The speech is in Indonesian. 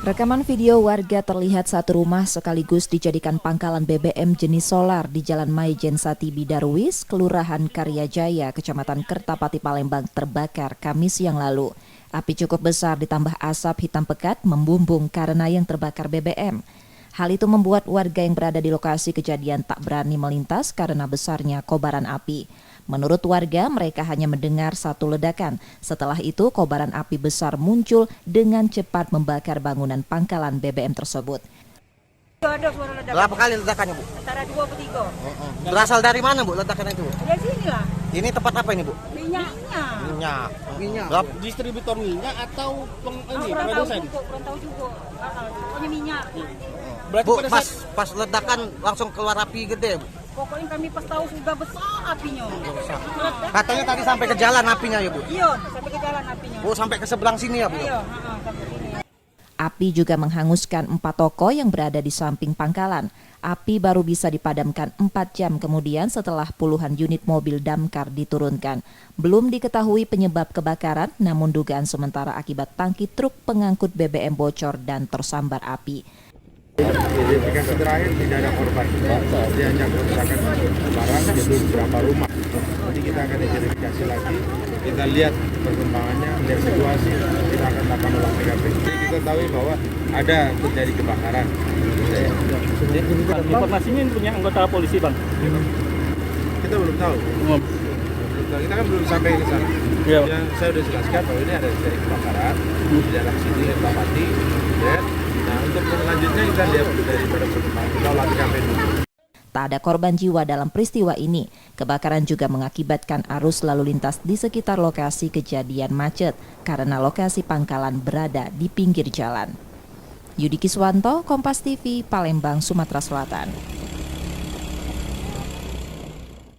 Rekaman video warga terlihat satu rumah sekaligus dijadikan pangkalan BBM jenis solar di Jalan Maijen Sati Bidarwis, Kelurahan Karyajaya, Kecamatan Kertapati, Palembang terbakar Kamis yang lalu. Api cukup besar ditambah asap hitam pekat membumbung karena yang terbakar BBM. Hal itu membuat warga yang berada di lokasi kejadian tak berani melintas karena besarnya kobaran api. Menurut warga, mereka hanya mendengar satu ledakan. Setelah itu, kobaran api besar muncul dengan cepat membakar bangunan pangkalan BBM tersebut. Ada suara ledakan. Berapa kali ledakannya, Bu? Antara 2 atau 3. Berasal dari mana, Bu, ledakannya itu, Bu? Dari sini lah. Ini tempat apa ini, Bu? Minyaknya. Minyak. Berapa? Distributor minyak atau Kurang produsen? tahu juga. Pokoknya minyak. Berarti Bu, pada pas ledakan langsung keluar api gede, Bu. Pokoknya kami pas tahu sudah besar apinya. Katanya tadi sampai ke jalan apinya ya, Bu? Iya, sampai ke jalan apinya. Bu, sampai ke seberang sini ya, Bu? Iya, sampai sini. Api juga menghanguskan 4 toko yang berada di samping pangkalan. Api baru bisa dipadamkan 4 jam kemudian setelah puluhan unit mobil damkar diturunkan. Belum diketahui penyebab kebakaran, namun dugaan sementara akibat tangki truk pengangkut BBM bocor dan tersambar api. Identifikasi terakhir tidak ada korban. Dia hanya kerusakan barang di beberapa rumah. Nanti kita akan identifikasi lagi, kita lihat perkembangannya, lihat situasi, kita akan lakukan olah TKP. Jadi kita tahu bahwa ada terjadi kebakaran. informasinya ini punya anggota polisi, Bang. Kita belum tahu. Kita kan belum sampai ke sana. Iya. Yang saya sudah jelaskan bahwa ini ada terjadi kebakaran di daerah sini, Kertapati. Ya. Nah, untuk selanjutnya kita lihat daripada perkembangan, kita olah TKP dulu. Tak ada korban jiwa dalam peristiwa ini. Kebakaran juga mengakibatkan arus lalu lintas di sekitar lokasi kejadian macet karena lokasi pangkalan berada di pinggir jalan. Yudi Kiswanto, Kompas TV, Palembang, Sumatera Selatan.